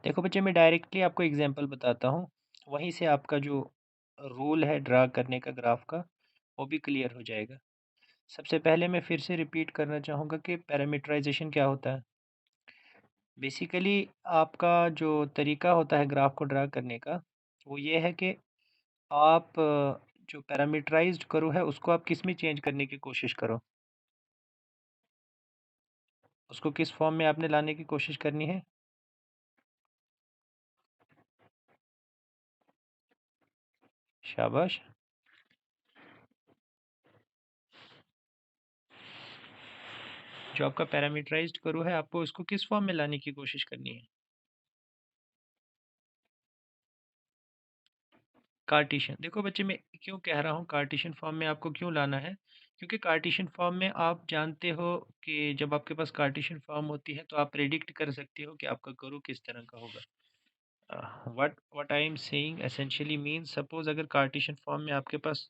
देखो बच्चे, मैं डायरेक्टली आपको एग्जांपल बताता हूँ, वहीं से आपका जो रूल है ड्रा करने का ग्राफ का, वो भी क्लियर हो जाएगा। सबसे पहले मैं फिर से रिपीट करना चाहूँगा कि पैरामीटराइजेशन क्या होता है। बेसिकली आपका जो तरीका होता है ग्राफ को ड्रा करने का, वो ये है कि आप जो पैरामीटराइज्ड करो है, उसको आप किस में चेंज करने की कोशिश करो। उसको किस फॉर्म में आपने लाने की कोशिश करनी है। शाबाश। जो आपका पैरामीटराइज्ड करो है, आपको इसको किस फॉर्म में लाने की कोशिश करनी है। कार्टेशियन। देखो बच्चे, मैं क्यों कह रहा हूँ कार्टेशियन फॉर्म में आपको क्यों लाना है, क्योंकि कार्टेशियन फॉर्म में आप जानते हो कि जब आपके पास कार्टेशियन फॉर्म होती है तो आप प्रेडिक्ट कर सकते हो कि आपका कर्व किस तरह का होगा। What I am saying essentially means, suppose अगर कार्टेशियन फॉर्म में आपके पास,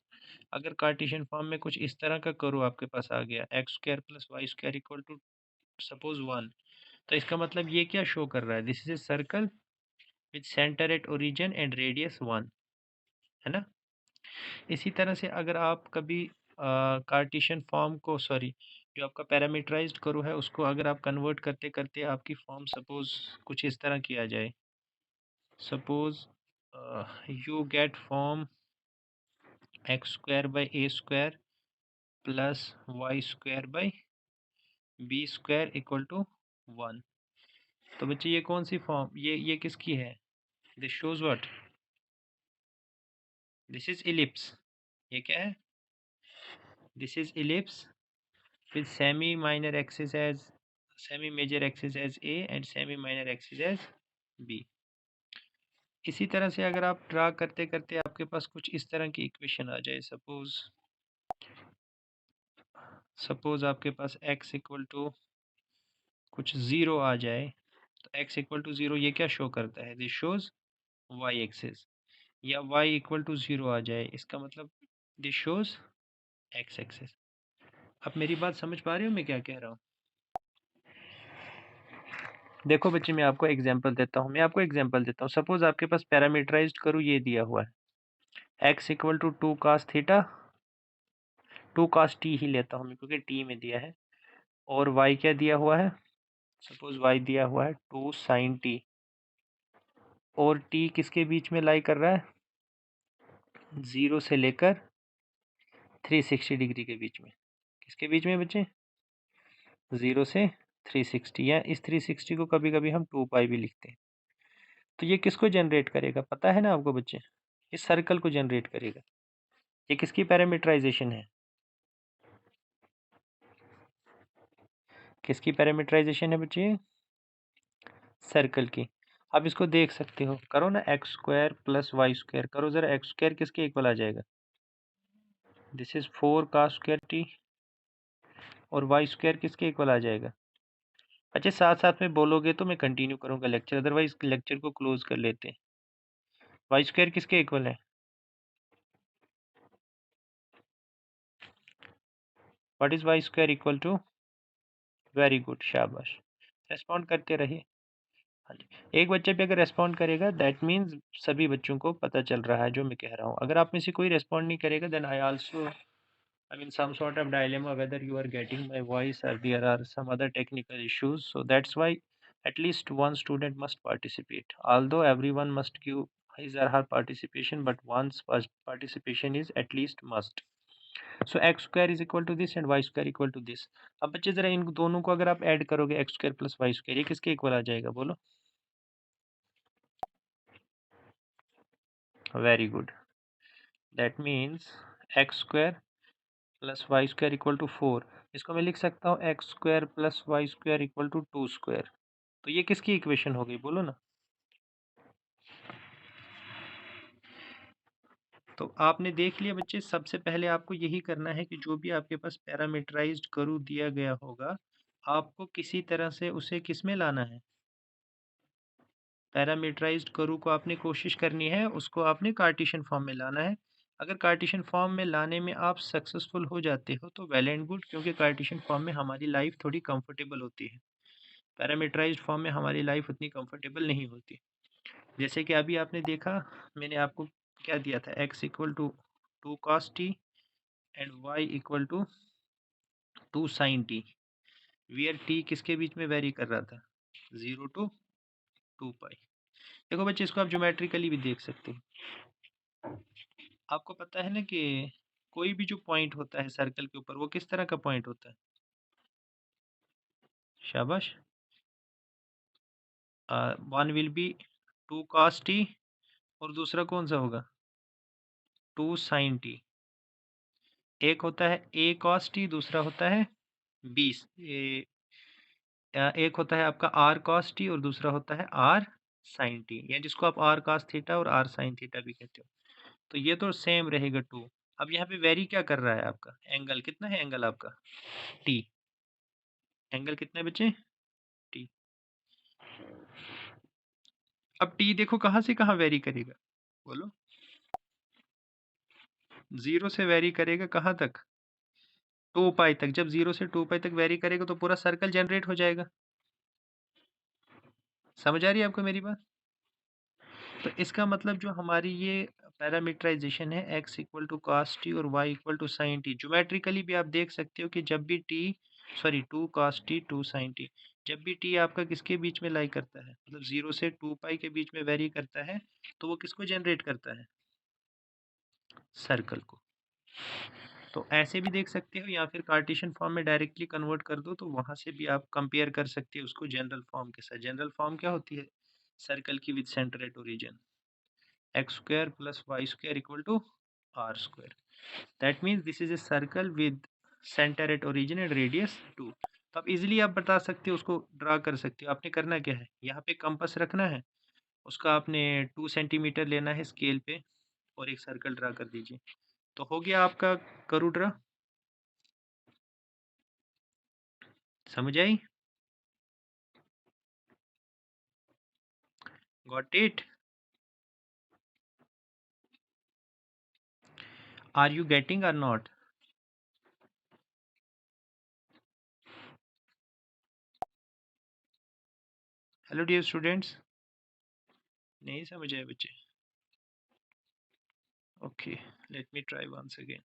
अगर कार्टेशियन फॉर्म में कुछ इस तरह का कर्व आपके पास आ गया, x square plus y square equal to suppose 1, तो इसका मतलब ये क्या शो कर रहा है, this is a circle with centre at origin and radius 1, है ना। इसी तरह से अगर आप कभी कार्टेशियन फॉर्म को, सॉरी, जो आपका पैरामीटराइज्ड कर्व है उसको अगर आप कन्वर्ट करते करते आपकी फॉर्म सपोज कुछ इस तरह किया जाए, suppose you get form x square by a square plus y square by b square equal to 1। तो बच्चे ये कौन सी फॉर्म, ये किसकी है, this shows what, this is ellipse. ये क्या है, this is ellipse with semi minor axis as semi major axis as A and semi minor axis as B। इसी तरह से अगर आप ड्रा करते करते आपके पास कुछ इस तरह की इक्वेशन आ जाए, सपोज आपके पास x इक्वल टू कुछ ज़ीरो आ जाए, तो x इक्वल टू ज़ीरो ये क्या शो करता है, दिस शोज y एक्सिस, या y इक्वल टू ज़ीरो आ जाए, इसका मतलब दिस शोज x एक्सिस। अब मेरी बात समझ पा रहे हो मैं क्या कह रहा हूँ। देखो बच्चे, मैं आपको एग्जांपल देता हूँ, सपोज आपके पास पैरामीटराइज्ड करूँ ये दिया हुआ है, x equal to 2 cos theta, 2 cos t ही लेता हूँ मैं क्योंकि t में दिया है, और y क्या दिया हुआ है, सपोज y दिया हुआ है 2 sin t, और t किसके बीच में लाई कर रहा है, 0 से लेकर 360 डिग्री के बीच में। किसके बीच में बच्चे, 0 से 360, या इस 360 को कभी कभी हम 2 पाई भी लिखते हैं। तो ये किसको जनरेट करेगा पता है ना आपको बच्चे, इस सर्कल को जनरेट करेगा। ये किसकी पैरामीटराइजेशन है, किसकी पैरामीटराइजेशन है बच्चे, सर्कल की। आप इसको देख सकते हो, करो ना x square plus y square, करो जरा, एक्स स्क्वायर किसके इक्वल आ जाएगा, दिस इज 4 का स्क्वायर टी, और वाई स्क्वायर किसके इक्वल आ जाएगा। अच्छा, साथ साथ में बोलोगे तो मैं कंटिन्यू करूंगा लेक्चर, अदरवाइज लेक्चर को क्लोज कर लेते हैं। वाई स्क्वायर किसके इक्वल है, what is y square equal to, very good, शाबाश, रेस्पॉन्ड करते रहिए। हाँ जी, एक बच्चा भी अगर रेस्पॉन्ड करेगा दैट मीन्स सभी बच्चों को पता चल रहा है जो मैं कह रहा हूँ। अगर आप में से कोई रेस्पॉन्ड नहीं करेगा then I also, I'm in some sort of dilemma whether you are getting my voice or there are some other technical issues. So that's why at least one student must participate. Although everyone must give his or her participation, but one's participation is at least must. So x square is equal to this and y square equal to this. अब बच्चे जरा इन दोनों को अगर आप add करोगे x square plus y square, ये किसके इक्वल आ जाएगा बोलो। Very good, that means x square plus y square equal to 4। इसको मैं लिख सकता हूँ x square plus y square equal to 2 square. तो ये किसकी इक्वेशन हो गई बोलो ना। तो आपने देख लिया बच्चे, सबसे पहले आपको यही करना है कि जो भी आपके पास पैरामीटराइज्ड कर्व दिया गया होगा, आपको किसी तरह से उसे किस में लाना है, पैरामीटराइज्ड कर्व को आपने कोशिश करनी है उसको आपने कार्टेशियन फॉर्म में लाना है। अगर कार्टेशियन फॉर्म में लाने में आप सक्सेसफुल हो जाते हो तो वेल एंड गुड, क्योंकि कार्टेशियन फॉर्म में हमारी लाइफ थोड़ी कंफर्टेबल होती है। पैरामीटराइज्ड फॉर्म में हमारी लाइफ उतनी कंफर्टेबल नहीं होती। जैसे कि अभी आपने देखा, मैंने आपको क्या दिया था, x equal to 2 cos t and y equal to 2 sin t, where t किसके बीच में वेरी कर रहा था, 0 to 2 पाई। देखो बच्चे, इसको आप ज्योमेट्रिकली भी देख सकते हैं। आपको पता है ना कि कोई भी जो पॉइंट होता है सर्कल के ऊपर, वो किस तरह का पॉइंट होता है? शाबाश। One will be 2 cos t और दूसरा कौन सा होगा, 2 sin t। एक होता है a cos t, दूसरा होता है एक होता है आपका r cos t और दूसरा होता है r sin t, या जिसको आप r cos थीटा और r sin थीटा भी कहते हो। तो ये तो सेम रहेगा 2। अब यहाँ पे वेरी क्या कर रहा है आपका एंगल, कितना है एंगल आपका, t। एंगल कितना है बच्चे, t। अब t देखो कहाँ से कहाँ वेरी करेगा, बोलो। 0 से वेरी करेगा कहाँ तक, 2 पाई तक। जब 0 से 2 पाई तक वेरी करेगा तो पूरा सर्कल जनरेट हो जाएगा। समझ आ रही है आपको मेरी बात? तो इसका मतलब जो हमारी ये पैरामीटराइजेशन है, x equal to cos t और y equal to sin t, geometrically भी आप देख सकते हो कि जब भी t, sorry 2 cos t 2 sin t, जब भी t आपका किसके बीच में लाई करता है, मतलब 0 से 2 पाई के बीच में वेरी करता है, तो वो किसको जनरेट करता है, सर्कल को। तो ऐसे भी देख सकते हो, या फिर कार्टेशियन फॉर्म में डायरेक्टली कन्वर्ट कर दो, तो वहां से भी आप कंपेयर कर सकते हो उसको जनरल फॉर्म के साथ। जनरल फॉर्म क्या होती है सर्कल की, with centre at origin, x square plus y square equal to r square. That means this is a circle with center at origin and radius 2। तो आप इजीली आप बता सकते हो, उसको ड्रा कर सकते हो। आपने करना क्या है, यहाँ पे कंपास रखना है, उसका आपने 2 सेंटीमीटर लेना है स्केल पे, और एक सर्कल ड्रा कर दीजिए। तो हो गया आपका, करूँ ड्रा, समझ आई, got it, are you getting or not? Hello dear students, नहीं समझ आए बच्चे? Okay, let me try once again.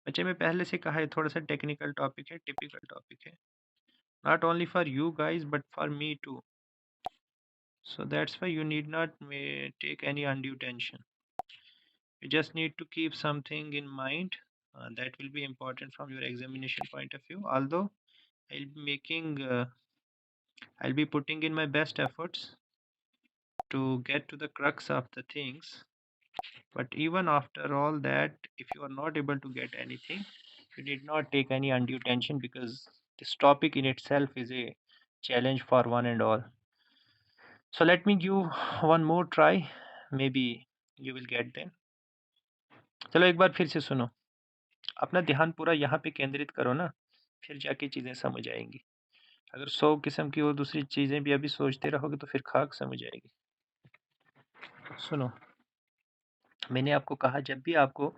बच्चे मैं पहले से कहा है, थोड़ा सा टेक्निकल टॉपिक है, टिपिकल टॉपिक है, not only for you guys but for me too, so that's why you need not take any undue tension. You just need to keep something in mind that will be important from your examination point of view. Although I'll be putting in my best efforts to get to the crux of the things, but even after all that, if you are not able to get anything, you need not take any undue tension, because this topic in itself is a challenge for one and all. So let me give one more try, maybe you will get them. चलो एक बार फिर से सुनो, अपना ध्यान पूरा यहाँ पे केंद्रित करो ना, फिर जाके चीज़ें समझ आएंगी। अगर 100 किस्म की और दूसरी चीज़ें भी अभी सोचते रहोगे तो फिर खाक समझ आएगी। सुनो, मैंने आपको कहा, जब भी आपको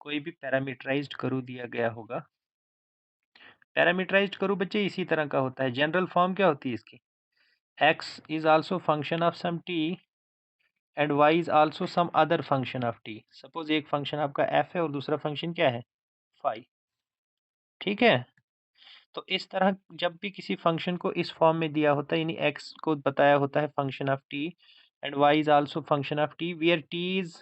कोई भी पैरामीटराइज्ड करू दिया गया होगा, पैरामीटराइज्ड करू बच्चे इसी तरह का होता है। जनरल फॉर्म क्या होती है इसकी, x is also function of some t and y is also some other function of t। Suppose एक फंक्शन आपका f है और दूसरा फंक्शन क्या है, फाई। ठीक है, तो इस तरह जब भी किसी फंक्शन को इस फॉर्म में दिया होता है, यानी x को बताया होता है function of t and y is also function of t, where t is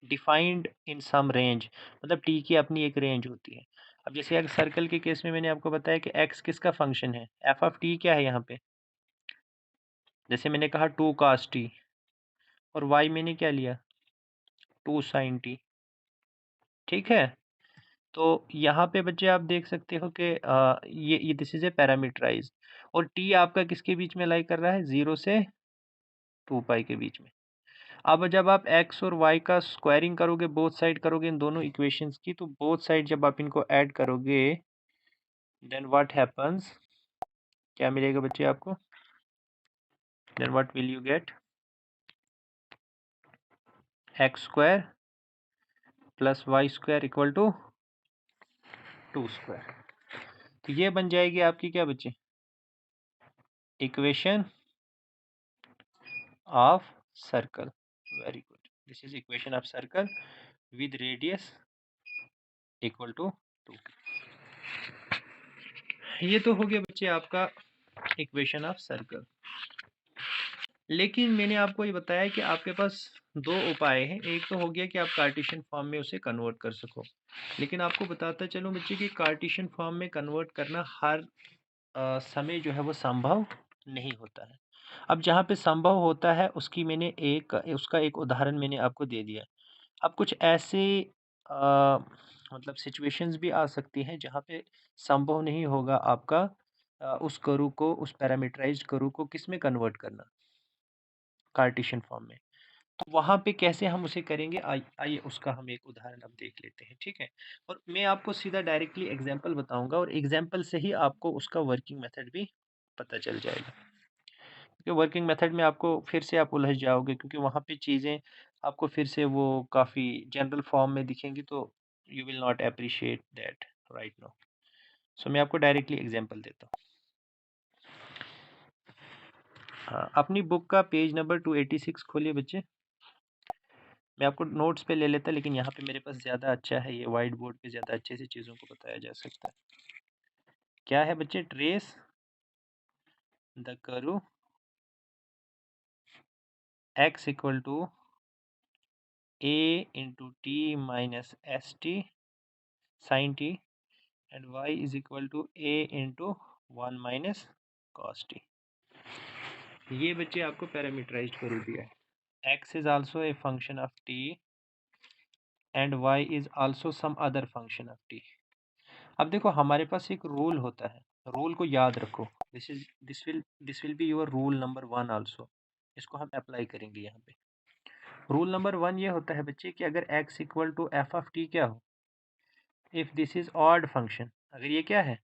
defined in some range, मतलब t की अपनी एक रेंज होती है। अब जैसे अगर सर्कल के केस में मैंने आपको बताया कि x किसका फंक्शन है, f ऑफ t क्या है यहाँ पे, जैसे मैंने कहा 2 cos t, और y मैंने क्या लिया, 2 sin t। ठीक है, तो यहाँ पे बच्चे आप देख सकते हो कि ये दिस इज ए पैरामीटराइज, और t आपका किसके बीच में लाई कर रहा है, 0 से 2 पाई के बीच में। अब जब आप x और y का स्क्वायरिंग करोगे, बोथ साइड करोगे इन दोनों इक्वेशंस की, तो बोथ साइड जब आप इनको ऐड करोगे, देन व्हाट हैपन्स, क्या मिलेगा बच्चे आपको, then what will you get, x square plus y square equal to 2 square. तो ये बन जाएगी आपकी क्या बच्चे, equation of circle. Very good, this is equation of circle with radius equal to 2। ये तो हो गया बच्चे आपका इक्वेशन ऑफ सर्कल। लेकिन मैंने आपको ये बताया कि आपके पास दो उपाय हैं। एक तो हो गया कि आप कार्टेशियन फॉर्म में उसे कन्वर्ट कर सको, लेकिन आपको बताता चलो बच्चे कि कार्टेशियन फॉर्म में कन्वर्ट करना हर समय जो है वो संभव नहीं होता है। अब जहाँ पे संभव होता है उसका एक उदाहरण मैंने आपको दे दिया। अब कुछ ऐसे मतलब सिचुएशंस भी आ सकती हैं जहाँ पे संभव नहीं होगा आपका उस कर्व को, उस पैरामीटराइज्ड कर्व को किस में कन्वर्ट करना, कार्टेशियन फॉर्म में। तो वहाँ पे कैसे हम उसे करेंगे, आइए उसका हम एक उदाहरण अब देख लेते हैं, ठीक है। और मैं आपको सीधा डायरेक्टली एग्जांपल बताऊंगा और एग्जांपल से ही आपको उसका वर्किंग मेथड भी पता चल जाएगा। क्योंकि वर्किंग मेथड में आपको फिर से आप उलझ जाओगे, क्योंकि वहाँ पे चीज़ें आपको फिर से वो काफ़ी जनरल फॉर्म में दिखेंगी, तो you will not appreciate that right now. So मैं आपको डायरेक्टली एग्जांपल देता हूँ। हाँ, अपनी बुक का पेज नंबर 286 खोलिए बच्चे। मैं आपको नोट्स पे ले लेता, लेकिन यहाँ पे मेरे पास ज़्यादा अच्छा है, ये वाइट बोर्ड पे ज़्यादा अच्छे से चीज़ों को बताया जा सकता है। क्या है बच्चे, trace the curve x equal to a into t minus एस t sine t and y is equal to a into 1 minus cos t. ये बच्चे आपको पैरामीटराइज्ड कर्व दिया है। x is also a function of t and y is also some other function of t। अब देखो हमारे पास एक rule होता है, रूल को याद रखो। This will be your rule number 1 also. इसको हम अप्लाई करेंगे यहाँ पे। रूल नंबर 1 ये होता है बच्चे कि अगर x equal to f of t क्या हो, if this is odd function, अगर ये क्या है,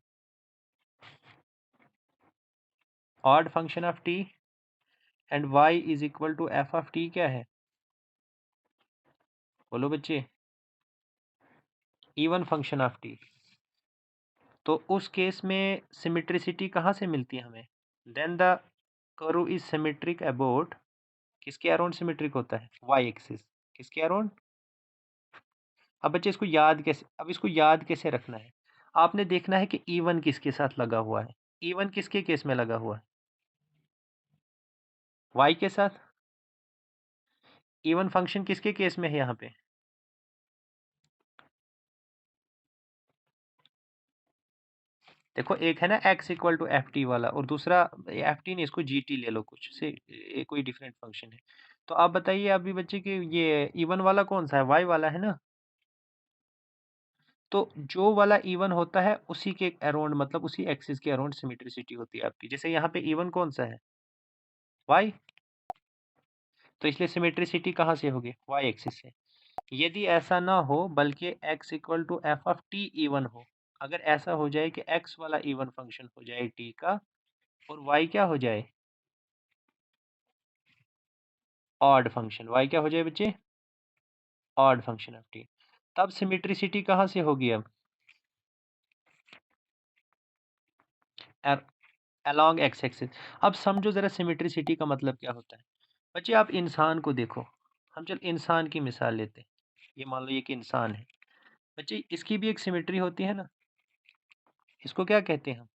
odd function of t and y is equal to f of t क्या है, बोलो बच्चे, इवन फंक्शन ऑफ टी, तो उस केस में सिमेट्रिसिटी कहाँ से मिलती है हमें, then the curve is symmetric about, किसके अराउंड सिमेट्रिक होता है, वाई एक्सिस, किसके अराउंड। अब बच्चे इसको याद कैसे रखना है, आपने देखना है कि E1 किसके साथ लगा हुआ है, E1 किसके केस में लगा हुआ है, y के साथ। E1 फंक्शन किसके केस में है यहाँ पे, देखो एक है ना x equal to f t वाला, और दूसरा एफ टी नहीं, इसको जी टी ले लो, कुछ से ये कोई डिफरेंट फंक्शन है। तो आप बताइए अभी बच्चे कि ये E1 वाला कौन सा है, y वाला है ना। तो जो वाला इवन होता है उसी के अराउंड, मतलब उसी एक्सिस के अराउंड सिमेट्रिसिटी होती है आपकी। जैसे यहाँ पे इवन कौन सा है, वाई, तो इसलिए सिमेट्रिसिटी कहाँ से होगी, वाई एक्सिस से। यदि ऐसा ना हो बल्कि x equal to f of t even हो, अगर ऐसा हो जाए कि x वाला इवन फंक्शन हो जाए t का और y क्या हो जाए, ऑड फंक्शन, y क्या हो जाए बच्चे, ऑड फंक्शन ऑफ t, तब सिमेट्रिसिटी कहाँ से होगी, अब अलोंग एक्स एक्सिस। अब समझो जरा सिमेट्रिसिटी का मतलब क्या होता है। बच्चे आप इंसान को देखो, हम चल इंसान की मिसाल लेते हैं, ये मान लो ये कि इंसान है बच्चे, इसकी भी एक सिमेट्री होती है ना, इसको क्या कहते हैं हम,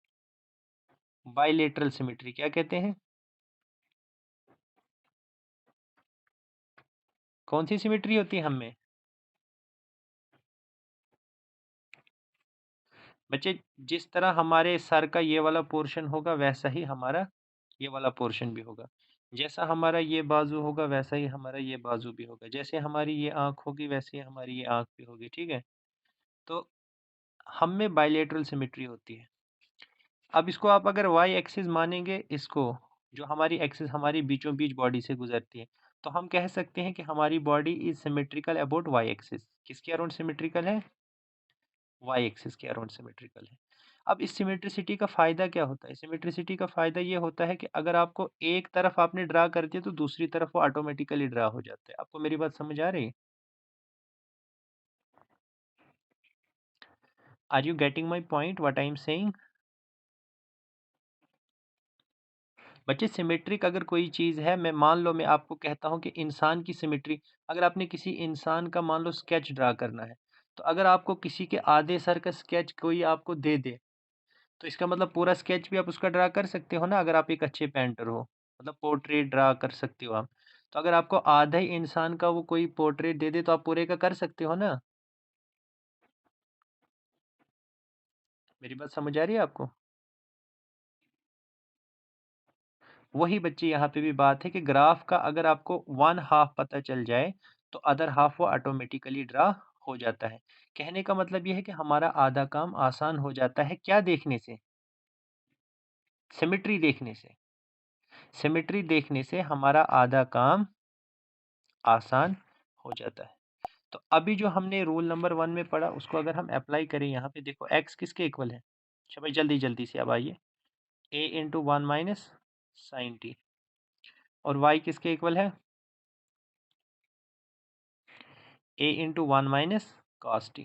बाइलेटरल सिमेट्री। क्या कहते हैं, कौन सी सिमेट्री होती है हम में, बच्चे जिस तरह हमारे सर का ये वाला पोर्शन होगा वैसा ही हमारा ये वाला पोर्शन भी होगा, जैसा हमारा ये बाजू होगा वैसा ही हमारा ये बाजू भी होगा, जैसे हमारी ये आँख होगी वैसे ही हमारी ये आँख भी होगी, ठीक है। तो हम में बाइलेटरल सिमेट्री होती है। अब इसको आप अगर वाई एक्सिस मानेंगे, इसको जो हमारी एक्सिस हमारी बीचों बीच बॉडी से गुजरती है, तो हम कह सकते हैं कि हमारी body is symmetrical about y axis. किसके अराउंड सिमेट्रिकल है, वाई एक्सिस के अराउंड सिमेट्रिकल है। अब इस सिमेट्रिसिटी का फ़ायदा क्या होता है, सिमेट्रिसिटी का फ़ायदा ये होता है कि अगर आपको एक तरफ आपने ड्रा कर दिया तो दूसरी तरफ वो ऑटोमेटिकली ड्रा हो जाता है। आपको मेरी बात समझ आ रही है। Are you getting my point what I am saying? बच्चे सिमेट्रिक अगर कोई चीज़ है, मैं मान लो मैं आपको कहता हूँ कि इंसान की सिमेट्री, अगर आपने किसी इंसान का मान लो स्केच ड्रा करना है, तो अगर आपको किसी के आधे सर का स्केच कोई आपको दे दे, तो इसका मतलब पूरा स्केच भी आप उसका ड्रा कर सकते हो ना, अगर आप एक अच्छे पेंटर हो, मतलब पोर्ट्रेट ड्रा कर सकते हो आप। तो अगर आपको आधा ही इंसान का वो कोई पोर्ट्रेट दे दे, तो आप पूरे का कर सकते हो ना? मेरी बात समझ आ रही है आपको? वही बच्चे यहाँ पे भी बात है कि ग्राफ का अगर आपको वन हाफ पता चल जाए, तो अदर हाफ वो ऑटोमेटिकली ड्रा हो जाता है। कहने का मतलब ये है कि हमारा आधा काम आसान हो जाता है, क्या देखने से? सिमेट्री देखने से। सिमेट्री देखने से हमारा आधा काम आसान हो जाता है। तो अभी जो हमने रूल नंबर 1 में पढ़ा, उसको अगर हम अप्लाई करें यहाँ पे, देखो x किसके इक्वल है? अच्छा भाई जल्दी-जल्दी से अब आइए। a into 1 minus sine t, और y किसके इक्वल है? a into 1 minus cos t।